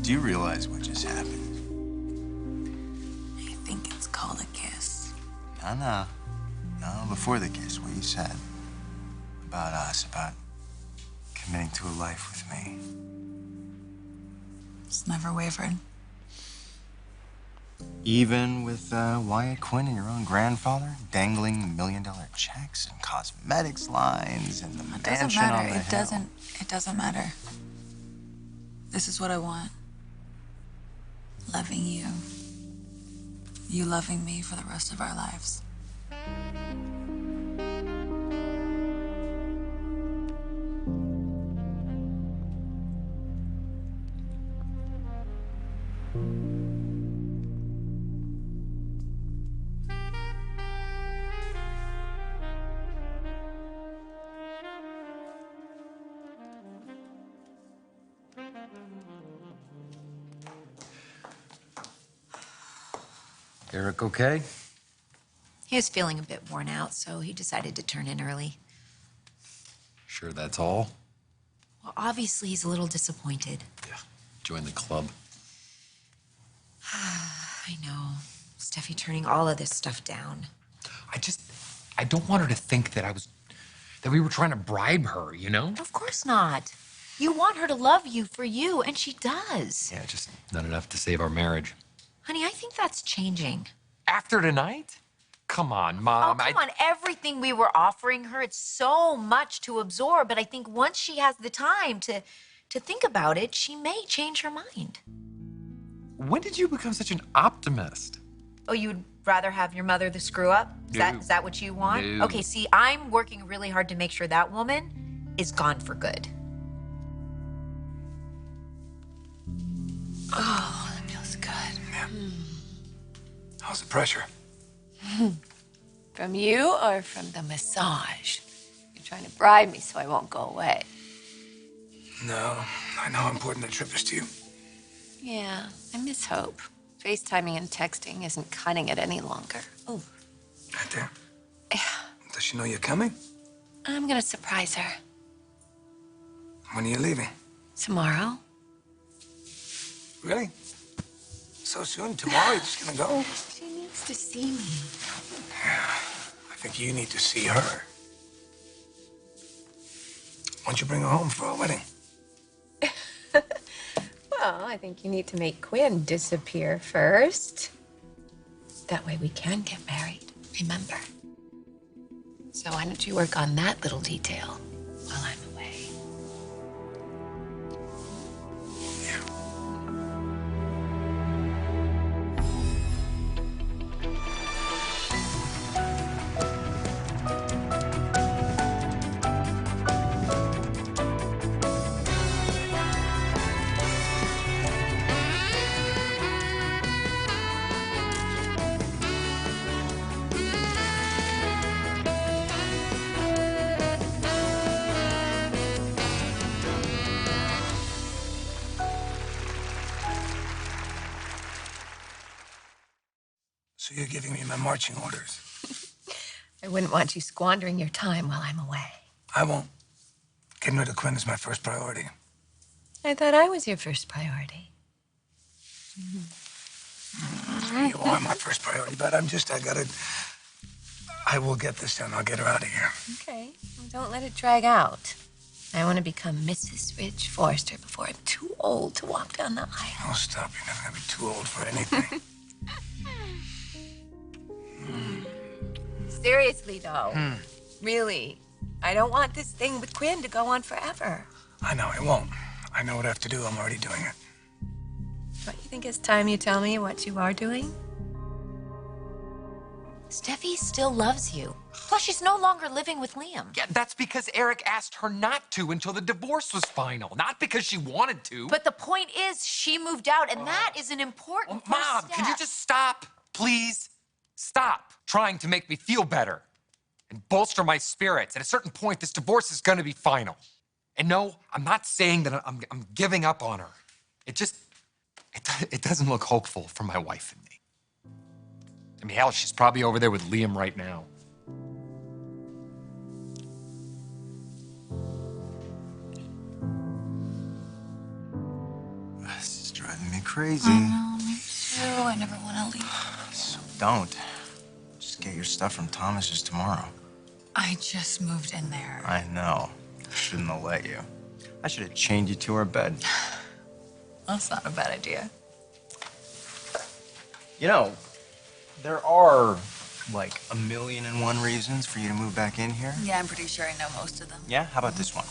Do you realize what just happened? I think it's called a kiss. No, before the kiss, what you said about us, about committing to a life with me. It's never wavered. Even with Wyatt Quinn and your own grandfather dangling $1 million checks and cosmetics lines and the It doesn't mansion on matter. the It hill. doesn't matter. This is what I want. Loving you. You loving me for the rest of our lives. Eric okay? He was feeling a bit worn out, so he decided to turn in early. Sure that's all? Well, obviously he's a little disappointed. Yeah. Join the club. I know. Steffi turning all of this stuff down. I don't want her to think that we were trying to bribe her, you know? Of course not. You want her to love you for you, and she does. Yeah, just not enough to save our marriage. Honey, I think that's changing. After tonight? Come on, Mom. Oh, come on. Everything we were offering her, it's so much to absorb. But I think once she has the time to think about it, she may change her mind. When did you become such an optimist? Oh, you'd rather have your mother the screw up? No. Is that what you want? No. Okay, see, I'm working really hard to make sure that woman is gone for good. Oh, that feels good. Yeah. How's the pressure? From you or from the massage? You're trying to bribe me so I won't go away. No, I know how important that trip is to you. Yeah, I miss Hope. FaceTiming and texting isn't cutting it any longer. Oh, Right there. yeah. Does she know you're coming? I'm gonna surprise her. When are you leaving? Tomorrow? Really? So soon? Tomorrow? You're just gonna go? She needs to see me. I think you need to see her. Why don't you bring her home for our wedding? Well, I think you need to make Quinn disappear first. That way we can get married, remember? So why don't you work on that little detail while I'm away? Yeah. So you're giving me my marching orders? I wouldn't want you squandering your time while I'm away. I won't. Getting rid of Quinn is my first priority. I thought I was your first priority. You are my first priority, but I will get this done. I'll get her out of here. Okay, well, don't let it drag out. I want to become Mrs. Rich Forrester before I'm too old to walk down the aisle. Oh, stop. You're never gonna be too old for anything. Seriously, though. Really. I don't want this thing with Quinn to go on forever. I know it won't. I know what I have to do. I'm already doing it. Don't you think it's time you tell me what you are doing? Steffi still loves you. Plus, she's no longer living with Liam. Yeah, that's because Eric asked her not to until the divorce was final, not because she wanted to. But the point is, she moved out, and that is an important first Mom, step. can you just stop, please? Stop trying to make me feel better and bolster my spirits. At a certain point, this divorce is going to be final. And no, I'm not saying that I'm giving up on her. It doesn't look hopeful for my wife and me. I mean, hell, she's probably over there with Liam right now. This is driving driving me crazy. Oh, me too. I never want to leave. So don't. Just get your stuff from Thomas's tomorrow. I just moved in there. I know. I shouldn't have let you. I should have chained you to our bed. That's not a bad idea. You know, there are like 1,000,001 reasons for you to move back in here. Yeah, I'm pretty sure I know most of them. Yeah? How about this one?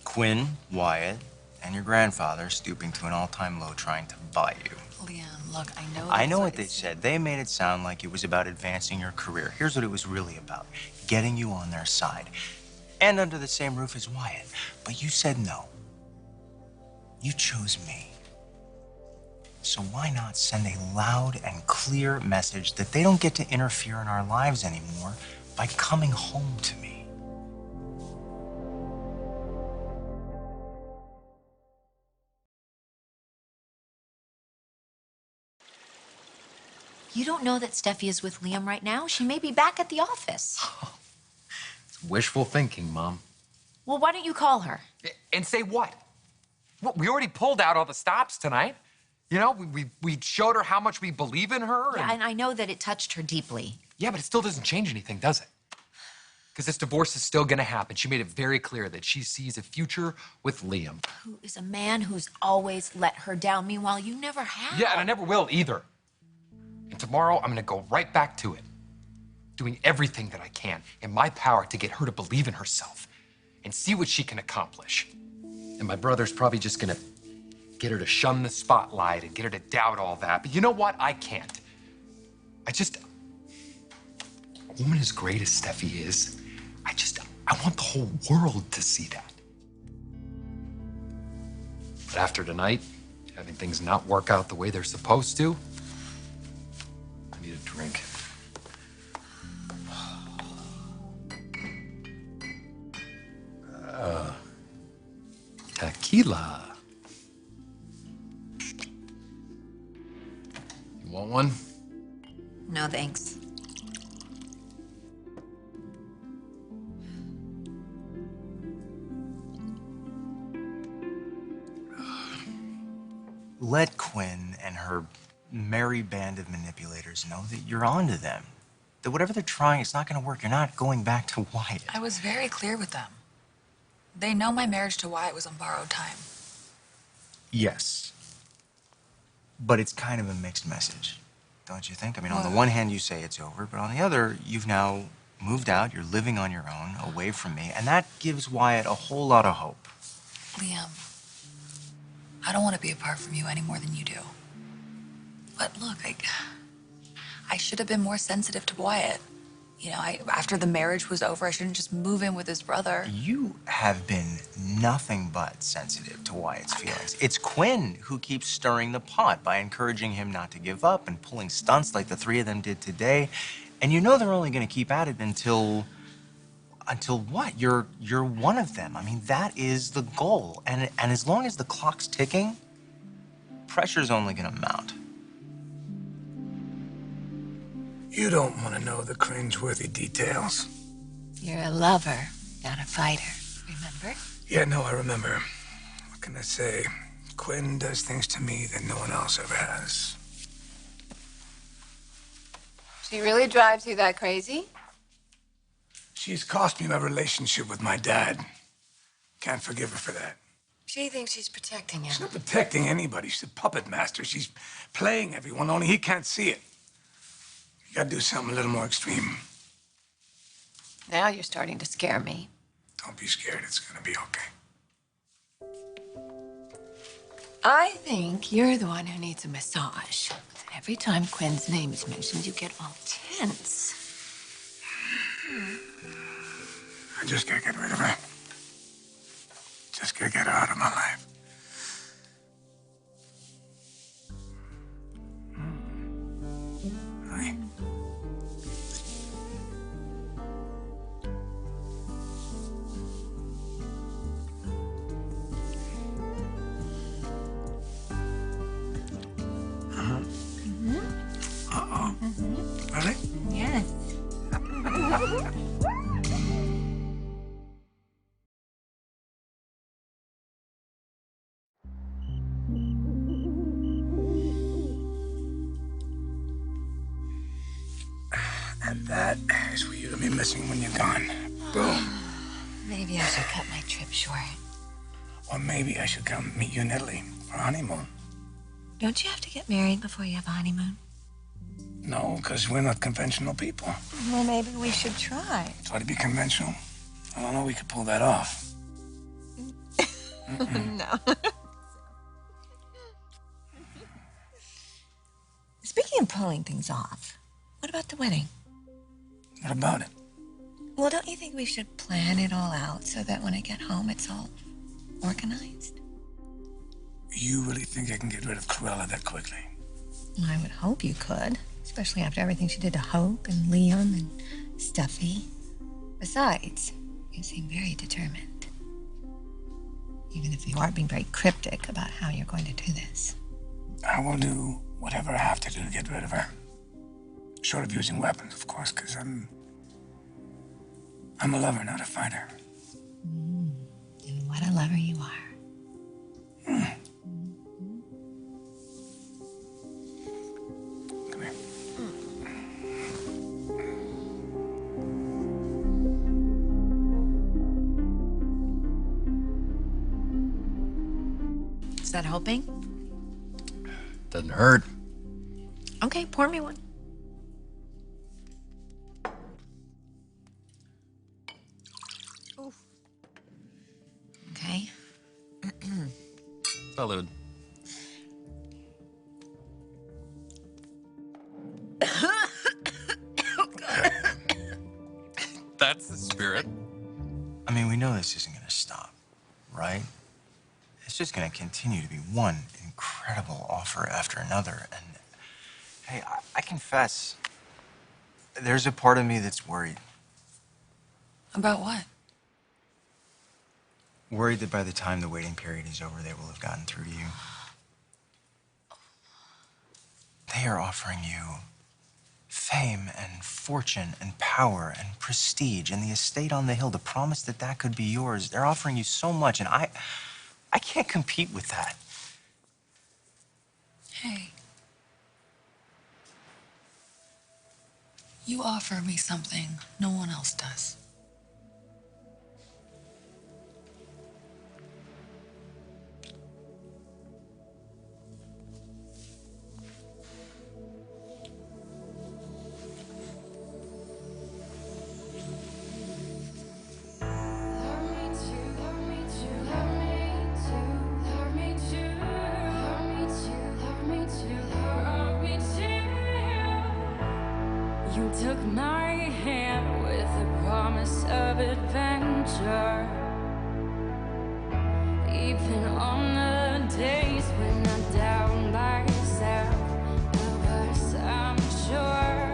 Quinn, Wyatt, and your grandfather stooping to an all-time low trying to buy you. Liam, look, I know. I know that's what they said. They made it sound like it was about advancing your career. Here's what it was really about. Getting you on their side. And under the same roof as Wyatt. But you said no. You chose me. So why not send a loud and clear message that they don't get to interfere in our lives anymore by coming home to me? You don't know that Steffi is with Liam right now? She may be back at the office. It's wishful thinking, Mom. Well, why don't you call her? And say what? Well, we already pulled out all the stops tonight. You know, we showed her how much we believe in her. Yeah, and I know that it touched her deeply. Yeah, but it still doesn't change anything, does it? Because this divorce is still gonna happen. She made it very clear that she sees a future with Liam. Who is a man who's always let her down. Meanwhile, you never have. Yeah, and I never will either. And tomorrow, I'm gonna go right back to it, doing everything that I can in my power to get her to believe in herself and see what she can accomplish. And my brother's probably just gonna get her to shun the spotlight and get her to doubt all that. But you know what? I can't. A woman as great as Steffi is, I want the whole world to see that. But after tonight, having things not work out the way they're supposed to, I need a drink. Tequila. You want one? No, thanks. Let Quinn and her merry band of manipulators know that you're onto them. That whatever they're trying, it's not going to work. You're not going back to Wyatt. I was very clear with them. They know my marriage to Wyatt was on borrowed time. Yes. But it's kind of a mixed message, don't you think? I mean, on the one hand, you say it's over, but on the other, you've now moved out, you're living on your own, away from me, and that gives Wyatt a whole lot of hope. Liam, I don't want to be apart from you any more than you do. But look, I should have been more sensitive to Wyatt. You know, after the marriage was over, I shouldn't just move in with his brother. You have been nothing but sensitive to Wyatt's feelings. It's Quinn who keeps stirring the pot by encouraging him not to give up and pulling stunts like the three of them did today. And you know they're only going to keep at it until what? You're one of them. I mean, that is the goal. And as long as the clock's ticking, pressure's only going to mount. You don't want to know the cringeworthy details. You're a lover, not a fighter, remember? Yeah, no, I remember. What can I say? Quinn does things to me that no one else ever has. She really drives you that crazy? She's cost me my relationship with my dad. Can't forgive her for that. She thinks she's protecting She's him. not protecting anybody. She's a puppet master. She's playing everyone, only he can't see it. You gotta do something a little more extreme. Now you're starting to scare me. Don't be scared. It's gonna be okay. I think you're the one who needs a massage. Every time Quinn's name is mentioned, you get all tense. I just gotta get rid of her. Just gotta get her out of my life. Hi. Uh-oh. Really? Yes. And that is what you're gonna be missing when you're gone. Boom. Maybe I should cut my trip short. Or maybe I should come meet you in Italy for our honeymoon. Don't you have to get married before you have a honeymoon? No, because we're not conventional people. Well, maybe we should try. Try to be conventional. I don't know we could pull that off. No. Speaking of pulling things off, what about the wedding? What about it? Well, don't you think we should plan it all out so that when I get home, it's all organized? You really think I can get rid of Cruella that quickly? I would hope you could, especially after everything she did to Hope and Liam and Stuffy. Besides, you seem very determined. Even if you are being very cryptic about how you're going to do this. I will do whatever I have to do to get rid of her. Short of using weapons, of course, because I'm a lover, not a fighter. And what a lover you are. Come here. Is that helping? Doesn't hurt. Okay, pour me one. Okay. Salud. That's the spirit. I mean, we know this isn't gonna stop, right? It's just gonna continue to be one incredible offer after another. And hey, I confess, there's a part of me that's worried. About what? Worried that by the time the waiting period is over, they will have gotten through to you. They are offering you fame and fortune and power and prestige and the estate on the hill, the promise that that could be yours. They're offering you so much, and I can't compete with that. Hey. You offer me something no one else does. You took my hand with the promise of adventure. Even on the days when I doubt myself, of us, I'm sure.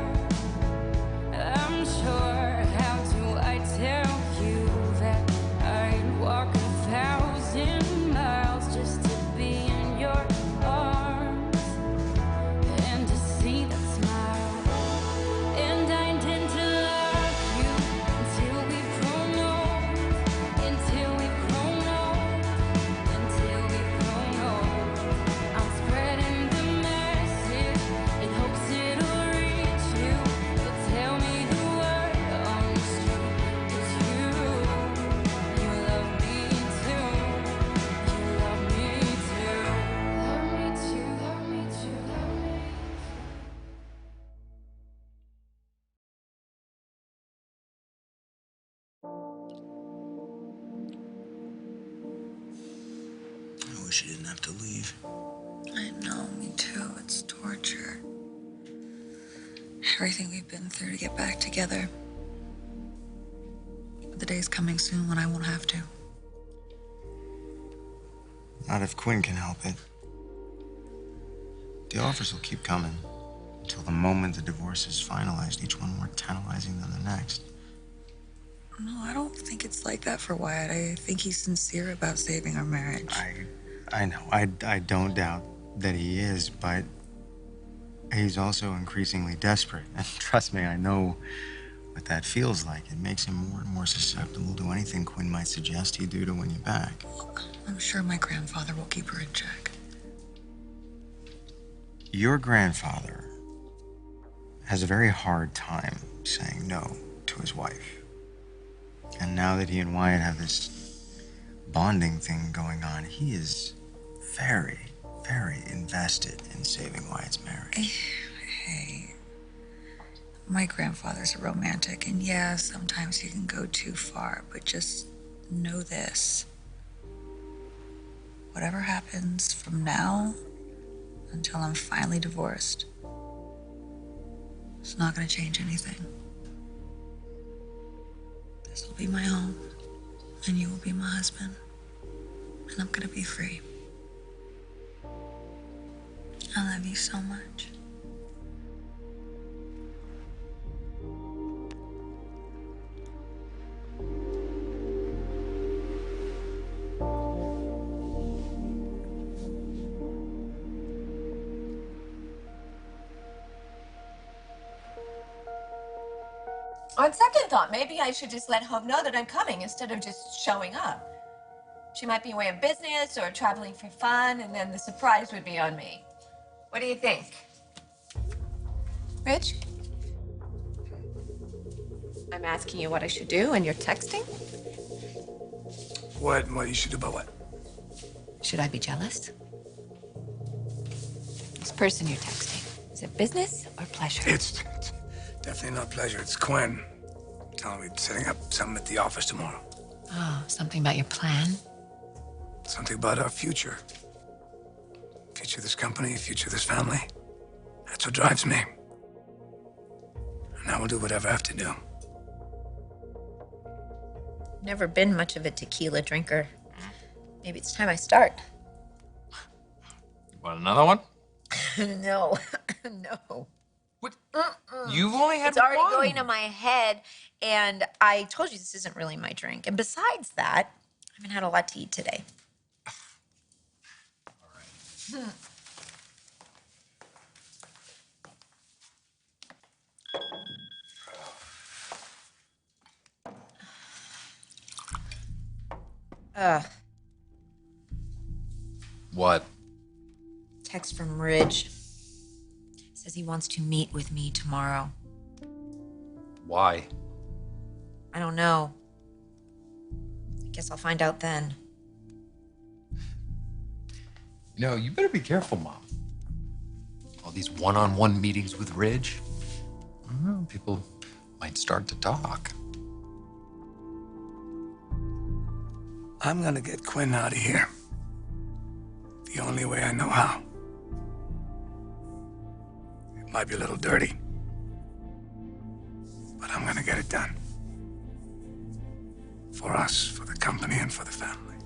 How do I tell you that I'd walk 1,000 miles just to be in your arms and to see that smile? And I intend to love you until we've grown old, until we've grown old, until we've grown old. I'm spreading the message in hopes it'll reach you. You'll tell me the word on the street, 'cause you love me too. You love me too. Love me too, love me too, love me. I wish you didn't have to leave. I know, me too. It's torture. Everything we've been through to get back together. But the day's coming soon when I won't have to. Not if Quinn can help it. The offers will keep coming until the moment the divorce is finalized, each one more tantalizing than the next. No, I don't think it's like that for Wyatt. I think he's sincere about saving our marriage. I know. I don't doubt that he is, but he's also increasingly desperate. And trust me, I know what that feels like. It makes him more and more susceptible to anything Quinn might suggest he do to win you back. I'm sure my grandfather will keep her in check. Your grandfather has a very hard time saying no to his wife. And now that he and Wyatt have this bonding thing going on, he is very, very invested in saving Wyatt's marriage. Hey, my grandfather's a romantic, and yeah, sometimes he can go too far, but just know this. Whatever happens from now until I'm finally divorced, it's not gonna change anything. This will be my home, and you will be my husband, and I'm gonna be free. I love you so much. On second thought, maybe I should just let Hope know that I'm coming instead of just showing up. She might be away on business or traveling for fun, and then the surprise would be on me. What do you think? Rich? I'm asking you what I should do, and you're texting? What you should do about what? Should I be jealous? This person you're texting, is it business or pleasure? It's definitely not pleasure. It's Quinn. Telling me setting up something at the office tomorrow. Oh, something about your plan? Something about our future. Future of this company, future of this family. That's what drives me. And I will do whatever I have to do. Never been much of a tequila drinker. Maybe it's time I start. Want another one? No, no. What? You've only had It's already one. going to my head, and I told you this isn't really my drink. And besides that, I haven't had a lot to eat today. What? Text from Ridge. Says he wants to meet with me tomorrow. Why? I don't know. I guess I'll find out then. You know, you better be careful, Mom. All these one-on-one meetings with Ridge? I don't know, people might start to talk. I'm gonna get Quinn out of here. The only way I know how. It might be a little dirty, but I'm gonna get it done. For us, for the company, and for the family.